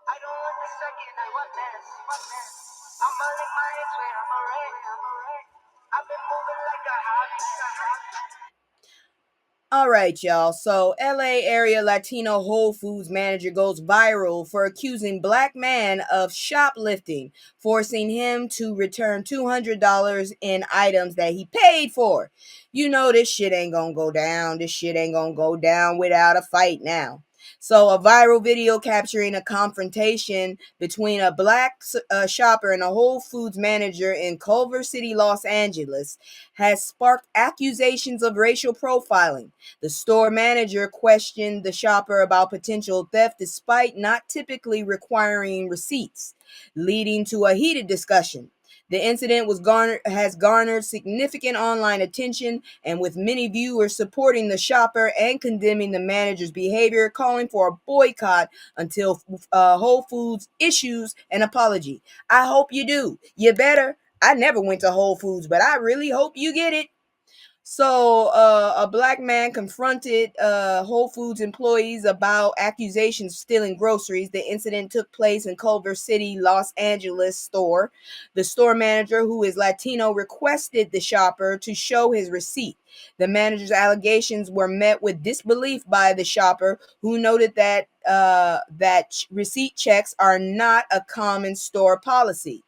I don't want the second, I want this. I'ma lick my hands when I'm a rain. I've been moving like a hot man. All right, y'all. So, LA area Latino Whole Foods manager goes viral for accusing black man of shoplifting, forcing him to return $200 in items that he paid for. You know, this shit ain't gonna go down. This shit ain't gonna go down without a fight now. So, a viral video capturing a confrontation between a black shopper and a Whole Foods manager in Culver City, Los Angeles, has sparked accusations of racial profiling. The store manager questioned the shopper about potential theft despite not typically requiring receipts, leading to a heated discussion. The incident has garnered significant online attention, and with many viewers supporting the shopper and condemning the manager's behavior, calling for a boycott until Whole Foods issues an apology. I hope you do. You better. I never went to Whole Foods, but I really hope you get it. So, a black man confronted Whole Foods employees about accusations of stealing groceries. The incident took place in Culver City, Los Angeles store. The store manager, who is Latino, requested the shopper to show his receipt. The manager's allegations were met with disbelief by the shopper, who noted that receipt checks are not a common store policy.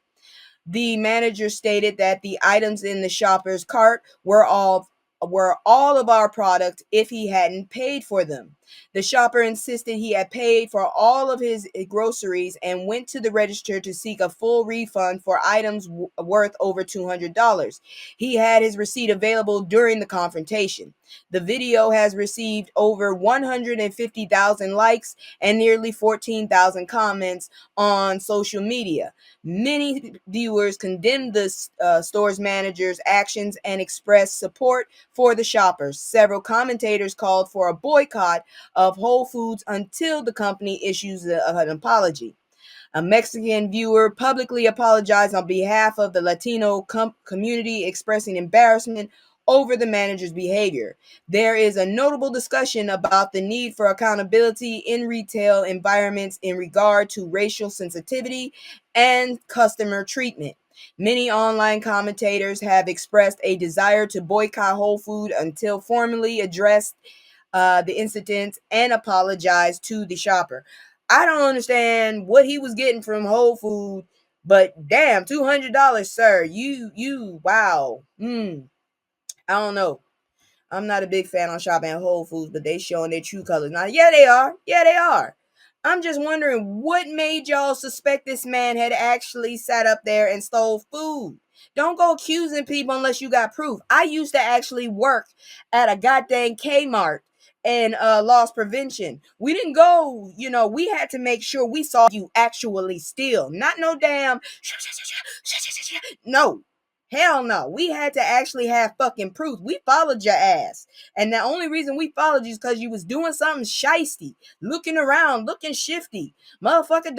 The manager stated that the items in the shopper's cart were all of our product if he hadn't paid for them. The shopper insisted he had paid for all of his groceries and went to the register to seek a full refund for items worth over $200. He had his receipt available during the confrontation. The video has received over 150,000 likes and nearly 14,000 comments on social media. Many viewers condemned the store's manager's actions and expressed support for the shoppers. Several commentators called for a boycott of Whole Foods until the company issues an apology. A Mexican viewer publicly apologized on behalf of the Latino community, expressing embarrassment over the manager's behavior. There is a notable discussion about the need for accountability in retail environments in regard to racial sensitivity and customer treatment. Many online commentators have expressed a desire to boycott Whole Food until formally addressed the incident and apologize to the shopper. I don't understand what he was getting from Whole Food, but damn, $200, sir. Wow. I don't know. I'm not a big fan on shopping at Whole Foods, but they showing their true colors. Now, yeah, they are. Yeah, they are. I'm just wondering what made y'all suspect this man had actually sat up there and stole food. Don't go accusing people unless you got proof. I used to actually work at a goddamn Kmart and loss prevention. We didn't go, we had to make sure we saw you actually steal. Not no damn no. Hell no. We had to actually have fucking proof. We followed your ass. And the only reason we followed you is because you was doing something shisty, looking around, looking shifty. Motherfucker,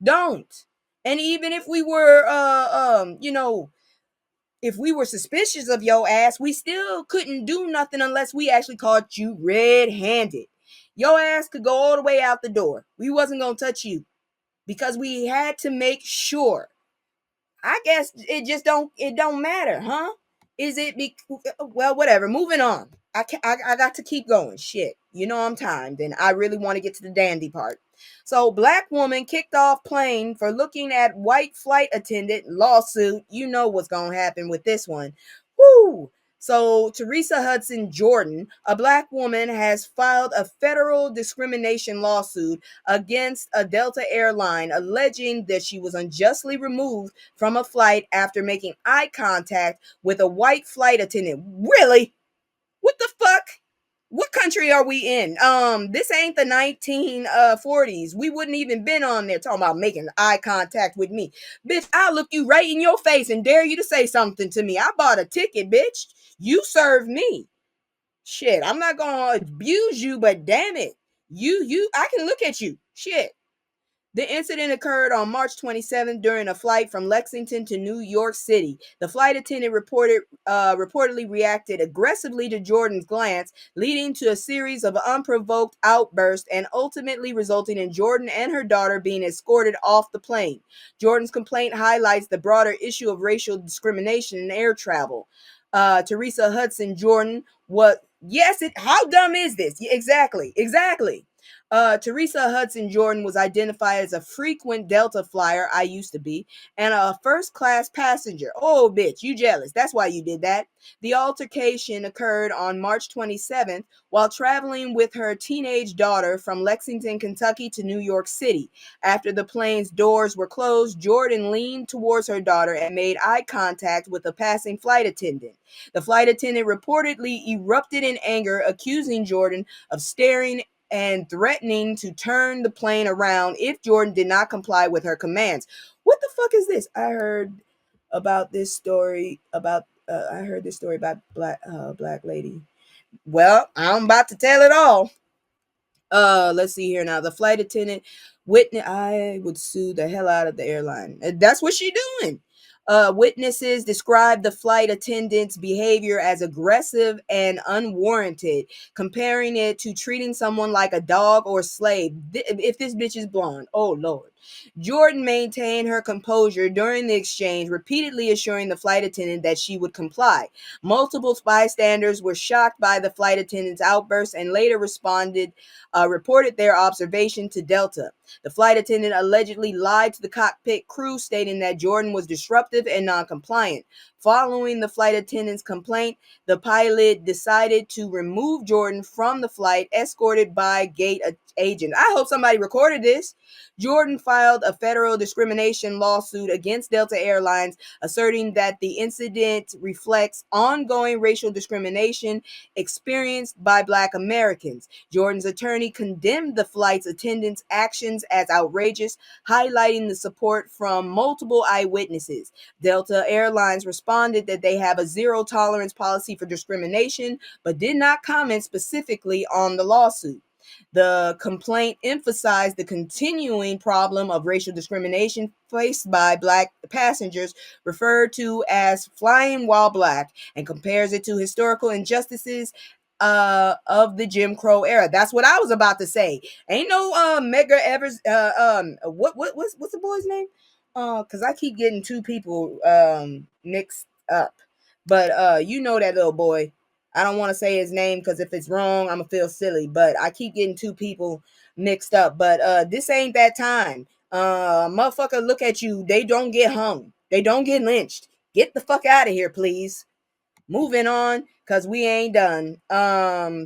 don't. And even if we were if we were suspicious of your ass, we still couldn't do nothing unless we actually caught you red-handed. Your ass could go all the way out the door. We wasn't gonna touch you because we had to make sure. I guess it don't matter, huh? Is it well, whatever. Moving on. I got to keep going. Shit. I'm timed and I really want to get to the dandy part. So, black woman kicked off plane for looking at white flight attendant lawsuit. You know what's going to happen with this one. Woo! So, Teresa Hudson Jordan, a black woman, has filed a federal discrimination lawsuit against a Delta airline alleging that she was unjustly removed from a flight after making eye contact with a white flight attendant. Really? What the fuck? What country are we in? This ain't the 1940s. We wouldn't even been on there talking about making eye contact with me. Bitch, I'll look you right in your face and dare you to say something to me. I bought a ticket, bitch. You serve me. Shit, I'm not gonna abuse you, but damn it. I can look at you. Shit. The incident occurred on March 27th during a flight from Lexington to New York City. The flight attendant reportedly reacted aggressively to Jordan's glance, leading to a series of unprovoked outbursts and ultimately resulting in Jordan and her daughter being escorted off the plane. Jordan's complaint highlights the broader issue of racial discrimination in air travel. Teresa Hudson Jordan, what? Yes, how dumb is this? Yeah, exactly. Teresa Hudson Jordan was identified as a frequent Delta flyer, I used to be, and a first class passenger. Oh, bitch, you jealous. That's why you did that. The altercation occurred on March 27th while traveling with her teenage daughter from Lexington, Kentucky to New York City. After the plane's doors were closed, Jordan leaned towards her daughter and made eye contact with a passing flight attendant. The flight attendant reportedly erupted in anger, accusing Jordan of staring and threatening to turn the plane around if Jordan did not comply with her commands. What the fuck is this? I heard this story about black lady. Well, I'm about to tell it all. Let's see here now. The flight attendant witness. I would sue the hell out of the airline. That's what she doing. Witnesses described the flight attendant's behavior as aggressive and unwarranted, comparing it to treating someone like a dog or slave. If this bitch is blonde, oh Lord. Jordan maintained her composure during the exchange, repeatedly assuring the flight attendant that she would comply. Multiple bystanders were shocked by the flight attendant's outburst and later reported their observation to Delta. The flight attendant allegedly lied to the cockpit crew, stating that Jordan was disruptive and non-compliant. Following the flight attendant's complaint, the pilot decided to remove Jordan from the flight, escorted by gate agent. I hope somebody recorded this. Jordan filed a federal discrimination lawsuit against Delta Airlines, asserting that the incident reflects ongoing racial discrimination experienced by Black Americans. Jordan's attorney condemned the flight's attendants' actions as outrageous, highlighting the support from multiple eyewitnesses. Delta Airlines responded that they have a zero tolerance policy for discrimination, but did not comment specifically on the lawsuit. The complaint emphasized the continuing problem of racial discrimination faced by Black passengers, referred to as flying while Black, and compares it to historical injustices of the Jim Crow era. That's what I was about to say. Ain't no Medgar Evers what's the boy's name? Cuz I keep getting two people mixed up. But you know that little boy. I don't want to say his name because if it's wrong, I'm gonna feel silly. But I keep getting two people mixed up. But this ain't that time. Motherfucker, look at you. They don't get hung. They don't get lynched. Get the fuck out of here, please. Moving on, because we ain't done.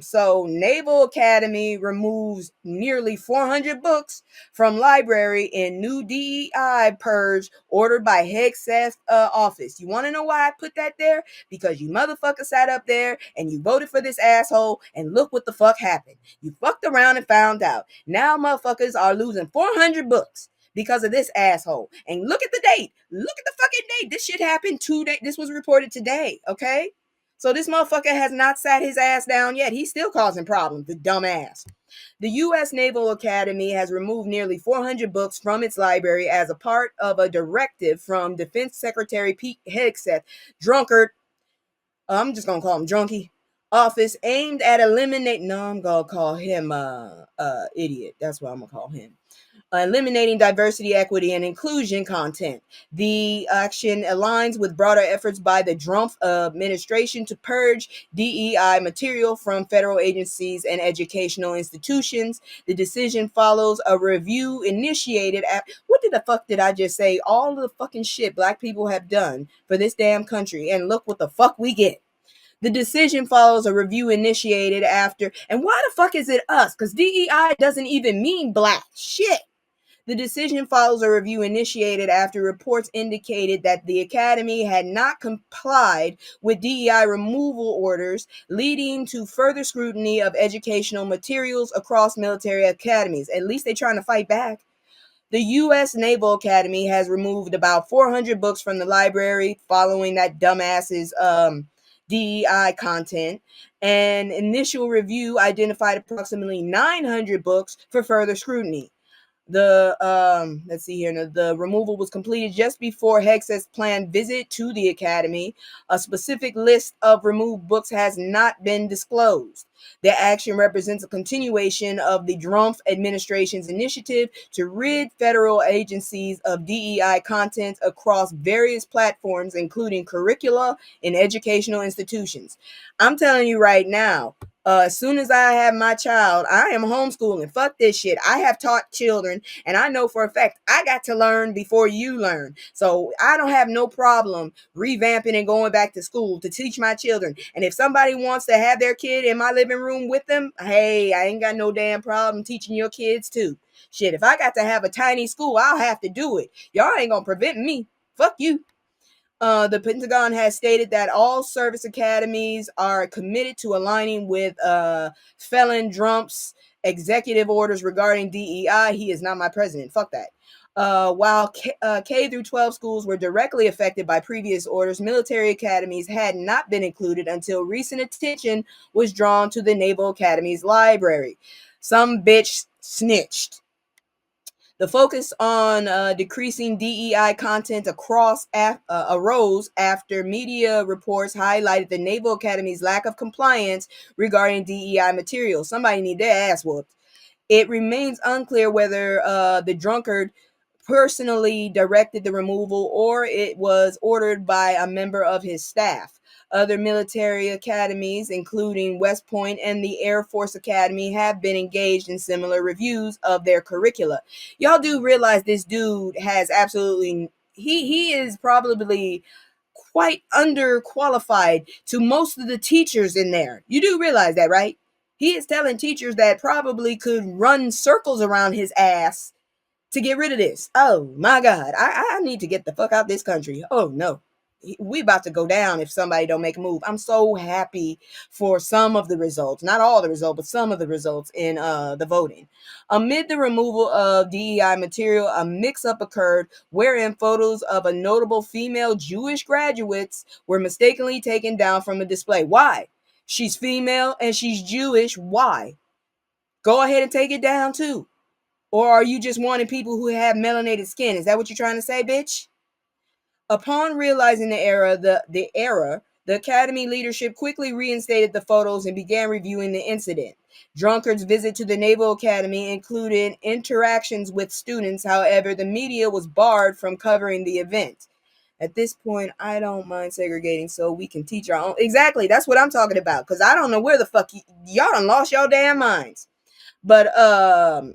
So Naval Academy removes nearly 400 books from library in new DEI purge ordered by Hegseth's office. You want to know why I put that there? Because you motherfuckers sat up there and you voted for this asshole, and look what the fuck happened. You fucked around and found out. Now motherfuckers are losing 400 books because of this asshole. And look at the date. Look at the fucking date. This shit happened today. This was reported today, okay? So this motherfucker has not sat his ass down yet. He's still causing problems, the dumbass. The U.S. Naval Academy has removed nearly 400 books from its library as a part of a directive from Defense Secretary Pete Hegseth, drunkard, I'm just going to call him Drunky, office aimed at eliminating, no, I'm going to call him idiot. That's what I'm going to call him. Eliminating diversity, equity, and inclusion content. The action aligns with broader efforts by the Trump administration to purge DEI material from federal agencies and educational institutions. The decision follows a review initiated at, what the fuck did I just say? All the fucking shit Black people have done for this damn country, and look what the fuck we get. The decision follows a review initiated after, and why the fuck is it us? Because DEI doesn't even mean Black. Shit. The decision follows a review initiated after reports indicated that the Academy had not complied with DEI removal orders, leading to further scrutiny of educational materials across military academies. At least they're trying to fight back. The U.S. Naval Academy has removed about 400 books from the library following that dumbass's DEI content. An initial review identified approximately 900 books for further scrutiny. The let's see here. The removal was completed just before Hex's planned visit to the academy. A specific list of removed books has not been disclosed. The action represents a continuation of the Drumpf administration's initiative to rid federal agencies of DEI content across various platforms, including curricula and educational institutions. I'm telling you right now, as soon as I have my child, I am homeschooling. Fuck this shit. I have taught children, and I know for a fact I got to learn before you learn. So I don't have no problem revamping and going back to school to teach my children. And if somebody wants to have their kid in my living room with them, hey, I ain't got no damn problem teaching your kids too. Shit, if I got to have a tiny school, I'll have to do it. Y'all ain't gonna prevent me. Fuck you. The Pentagon has stated that all service academies are committed to aligning with Felon Drumpf's executive orders regarding DEI. He is not my president. Fuck that. While K through 12 schools were directly affected by previous orders, military academies had not been included until recent attention was drawn to the Naval Academy's library. Some bitch snitched. The focus on decreasing DEI content arose after media reports highlighted the Naval Academy's lack of compliance regarding DEI material. Somebody need their ass whooped. It remains unclear whether the drunkard personally directed the removal or it was ordered by a member of his staff. Other military academies, including West Point and the Air Force Academy, have been engaged in similar reviews of their curricula. Y'all do realize this dude has absolutely he is probably quite underqualified to most of the teachers in there. You do realize that, right? He is telling teachers that probably could run circles around his ass to get rid of this. Oh my God. I need to get the fuck out of this country. Oh no. We about to go down if somebody don't make a move. I'm so happy for some of the results, not all the results, but some of the results in the voting. Amid the removal of DEI material, a mix-up occurred wherein photos of a notable female Jewish graduates were mistakenly taken down from a display. Why? She's female and she's Jewish. Why? Go ahead and take it down too. Or are you just wanting people who have melanated skin? Is that what you're trying to say, bitch? Upon realizing the Academy leadership quickly reinstated the photos and began reviewing the incident. Drunkard's visit to the Naval Academy included interactions with students. However, the media was barred from covering the event. At this point, I don't mind segregating so we can teach our own. Exactly, that's what I'm talking about. Because I don't know where the fuck y'all done lost your damn minds. But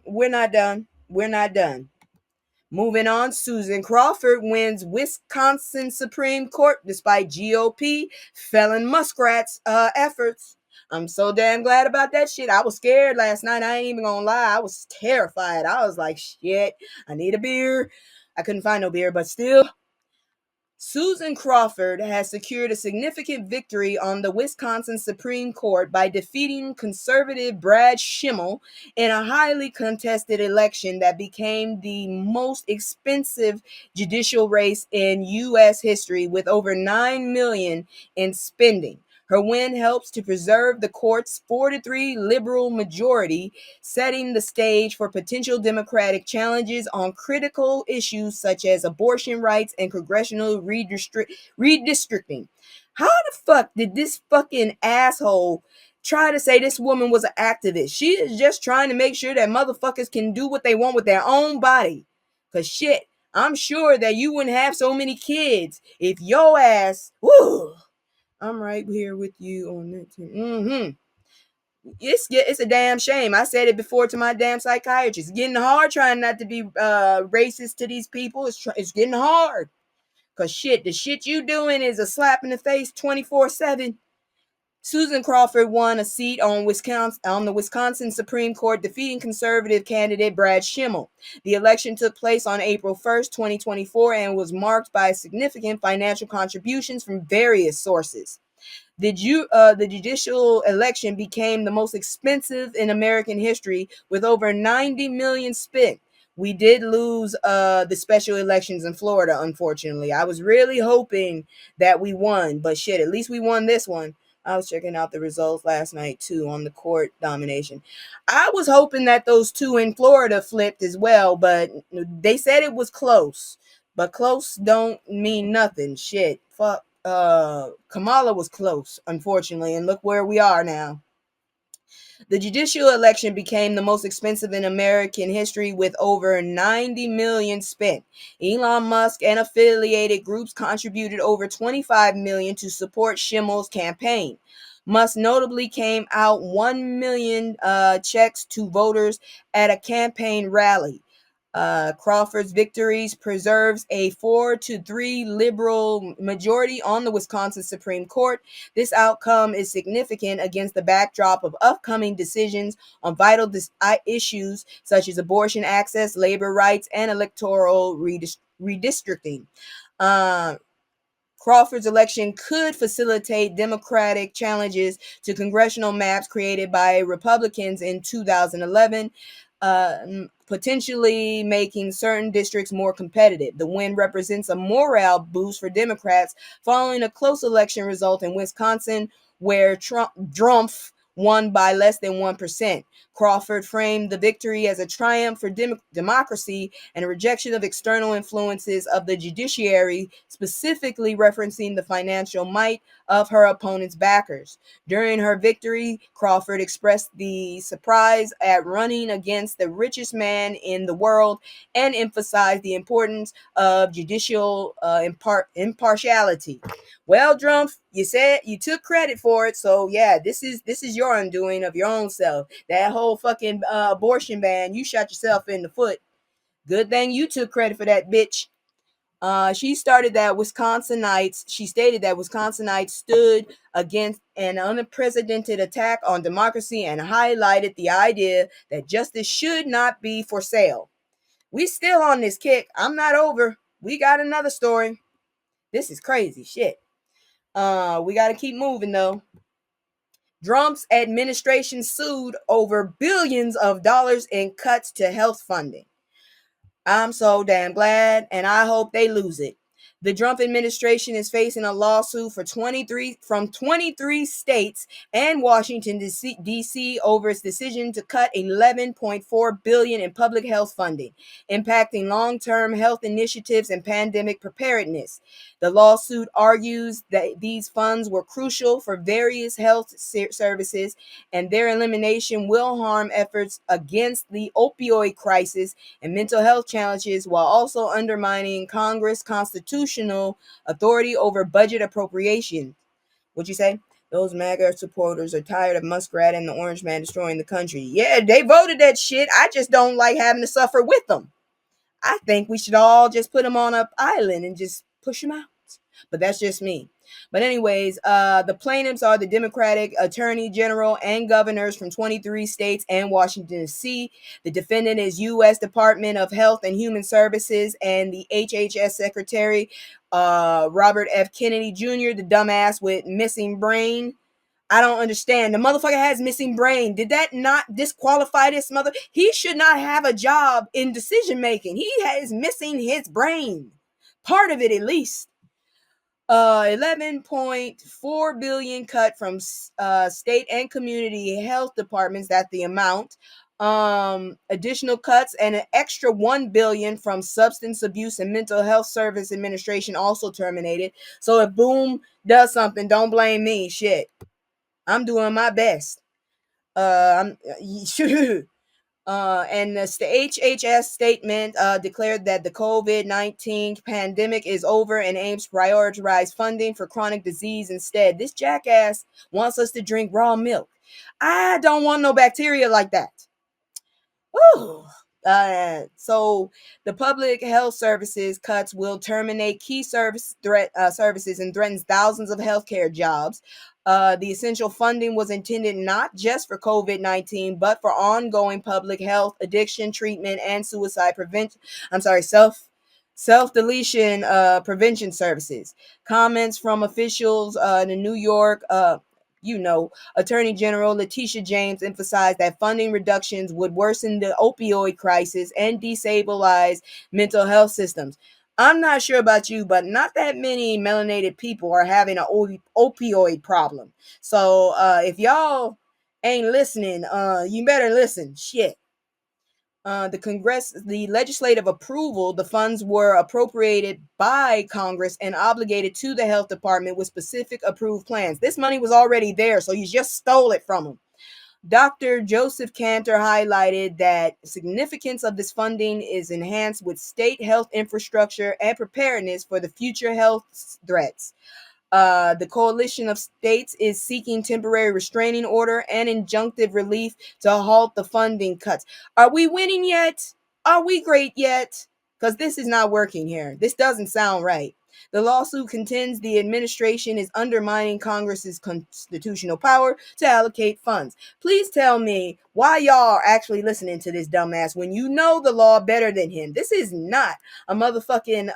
we're not done. We're not done. Moving on, Susan Crawford wins Wisconsin Supreme Court despite GOP felon Muskrat's efforts. I'm so damn glad about that shit. I was scared last night. I ain't even gonna lie. I was terrified. I was like, shit, I need a beer. I couldn't find no beer, but still, Susan Crawford has secured a significant victory on the Wisconsin Supreme Court by defeating conservative Brad Schimmel in a highly contested election that became the most expensive judicial race in U.S. history, with over $9 million in spending. Her win helps to preserve the court's 4-3 liberal majority, setting the stage for potential Democratic challenges on critical issues such as abortion rights and congressional redistricting. How the fuck did this fucking asshole try to say this woman was an activist? She is just trying to make sure that motherfuckers can do what they want with their own body. Cause shit, I'm sure that you wouldn't have so many kids if your ass, whoo, I'm right here with you on that. It's a damn shame. I said it before to my damn psychiatrist. It's getting hard trying not to be racist to these people. It's getting hard. Cause shit, the shit you doing is a slap in the face 24/7. Susan Crawford won a seat on the Wisconsin Supreme Court, defeating conservative candidate Brad Schimmel. The election took place on April 1st, 2024, and was marked by significant financial contributions from various sources. The judicial election became the most expensive in American history, with over $90 million spent. We did lose the special elections in Florida, unfortunately. I was really hoping that we won, but shit, at least we won this one. I was checking out the results last night too on the court domination. I was hoping that those two in Florida flipped as well, but they said it was close. But close don't mean nothing. Shit. Fuck. Kamala was close, unfortunately, and look where we are now. The judicial election became the most expensive in American history with over 90 million spent. Elon Musk and affiliated groups contributed over 25 million to support Schimmel's campaign. Musk notably came out 1 million checks to voters at a campaign rally. Crawford's victories preserves a 4-3 liberal majority on the Wisconsin Supreme Court. This outcome is significant against the backdrop of upcoming decisions on vital issues such as abortion access, labor rights, and electoral redistricting. Uh, Crawford's election could facilitate Democratic challenges to congressional maps created by Republicans in 2011, potentially making certain districts more competitive. The win represents a morale boost for Democrats following a close election result in Wisconsin where Trump won by less than 1%. Crawford framed the victory as a triumph for democracy and a rejection of external influences of the judiciary, specifically referencing the financial might of her opponent's backers. During her victory, Crawford expressed the surprise at running against the richest man in the world and emphasized the importance of judicial impartiality. Well, Trump, you said you took credit for it, so yeah, this is your undoing of your own self. That whole fucking abortion ban, you shot yourself in the foot. Good thing you took credit for that, bitch. She stated that Wisconsinites stood against an unprecedented attack on democracy and highlighted the idea that justice should not be for sale. We still on this kick. I'm not over. We got another story. This is crazy shit. We got to keep moving though. Trump's administration sued over billions of dollars in cuts to health funding. I'm so damn glad, and I hope they lose it. The Trump administration is facing a lawsuit from 23 states and Washington D.C. over its decision to cut $11.4 billion in public health funding, impacting long-term health initiatives and pandemic preparedness. The lawsuit argues that these funds were crucial for various health services, and their elimination will harm efforts against the opioid crisis and mental health challenges while also undermining Congress' constitutional authority over budget appropriation. What'd you say? Those MAGA supporters are tired of Muskrat and the Orange Man destroying the country. Yeah, they voted that shit. I just don't like having to suffer with them. I think we should all just put them on an island and just push them out. But that's just me. But anyways, the plaintiffs are the Democratic Attorney General and governors from 23 states and Washington, D.C. The defendant is U.S. Department of Health and Human Services and the HHS Secretary, Robert F. Kennedy Jr., the dumbass with missing brain. I don't understand. The motherfucker has missing brain. Did that not disqualify this mother? He should not have a job in decision making. He is missing his brain. Part of it at least. 11.4 billion cut from state and community health departments. That's the amount. Additional cuts and an extra 1 billion from Substance Abuse and Mental Health Service Administration also terminated. So if Boom does something, don't blame me. Shit. I'm doing my best. And the HHS statement declared that the COVID-19 pandemic is over and aims to prioritize funding for chronic disease instead. This jackass wants us to drink raw milk. I don't want no bacteria like that. Woo. So the public health services cuts will terminate key services and threatens thousands of healthcare jobs. The essential funding was intended not just for COVID-19, but for ongoing public health, addiction treatment, and suicide prevention. Self-deletion prevention services. Comments from officials in New York, Attorney General Letitia James emphasized that funding reductions would worsen the opioid crisis and destabilize mental health systems. I'm not sure about you, but not that many melanated people are having an opioid problem. So if y'all ain't listening, you better listen. Shit. The legislative approval, the funds were appropriated by Congress and obligated to the health department with specific approved plans. This money was already there, so you just stole it from them. Dr. Joseph Cantor highlighted that significance of this funding is enhanced with state health infrastructure and preparedness for the future health threats. The coalition of states is seeking temporary restraining order and injunctive relief to halt the funding cuts. Are we winning yet? Are we great yet? Because this is not working here. This doesn't sound right. The lawsuit contends the administration is undermining Congress's constitutional power to allocate funds. Please tell me why y'all are actually listening to this dumbass when you know the law better than him. This is not a motherfucking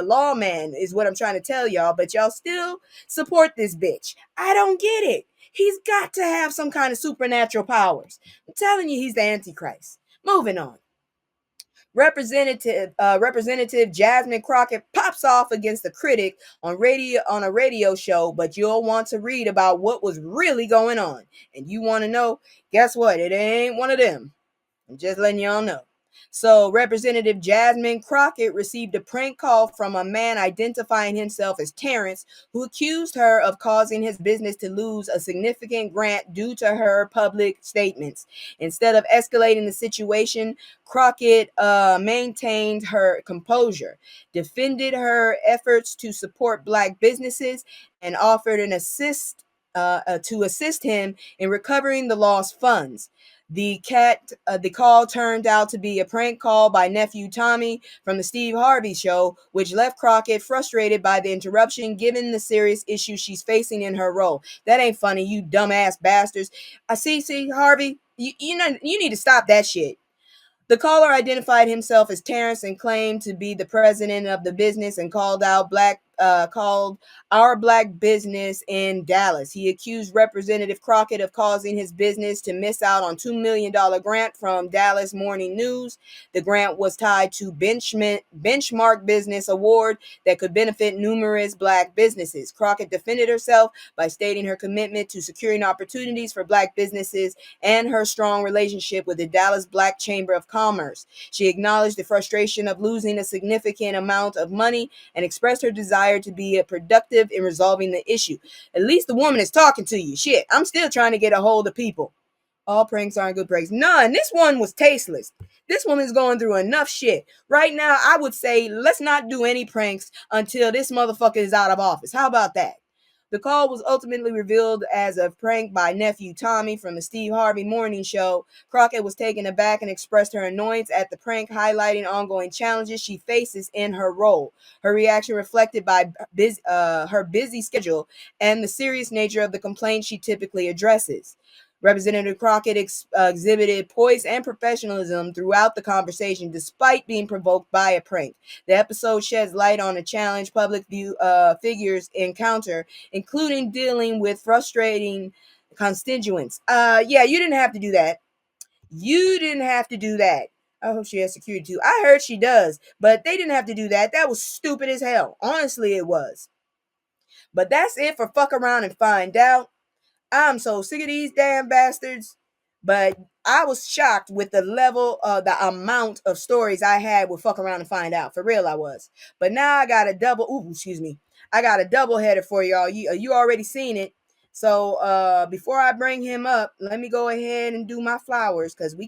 lawman, is what I'm trying to tell y'all, but y'all still support this bitch. I don't get it. He's got to have some kind of supernatural powers. I'm telling you, he's the Antichrist. Moving on. Representative Jasmine Crockett pops off against a critic on a radio show, but you'll want to read about what was really going on. And you want to know, guess what? It ain't one of them. I'm just letting y'all know. So, Representative Jasmine Crockett received a prank call from a man identifying himself as Terrence, who accused her of causing his business to lose a significant grant due to her public statements. Instead of escalating the situation, Crockett maintained her composure, defended her efforts to support Black businesses, and offered an assist to assist him in recovering the lost funds. The call turned out to be a prank call by nephew Tommy from the Steve Harvey show, which left Crockett frustrated by the interruption given the serious issues she's facing in her role. That ain't funny, you dumbass bastards. I see, Harvey, you need to stop that shit. The caller identified himself as Terrence and claimed to be the president of the business and called our Black business in Dallas. He accused Representative Crockett of causing his business to miss out on $2 million grant from Dallas Morning News. The grant was tied to Benchmark Business Award that could benefit numerous Black businesses. Crockett defended herself by stating her commitment to securing opportunities for Black businesses and her strong relationship with the Dallas Black Chamber of Commerce. She acknowledged the frustration of losing a significant amount of money and expressed her desire to be productive in resolving the issue. At least the woman is talking to you. Shit, I'm still trying to get a hold of people. All pranks aren't good pranks. None. This one was tasteless. This woman's going through enough shit. Right now, I would say let's not do any pranks until this motherfucker is out of office. How about that? The call was ultimately revealed as a prank by nephew Tommy from the Steve Harvey Morning Show. Crockett was taken aback and expressed her annoyance at the prank, highlighting ongoing challenges she faces in her role. Her reaction reflected by her busy schedule and the serious nature of the complaints she typically addresses. Representative Crockett exhibited poise and professionalism throughout the conversation, despite being provoked by a prank. The episode sheds light on a challenge public figures encounter, including dealing with frustrating constituents. Yeah, you didn't have to do that. You didn't have to do that. I hope she has security too. I heard she does, but they didn't have to do that. That was stupid as hell. Honestly, it was. But that's it for fuck around and find out. I'm so sick of these damn bastards. But I was shocked with the amount of stories I had with fuck around and find out. For real, I was. But now I got a I got a double header for y'all. You already seen it. So before I bring him up, let me go ahead and do my flowers because we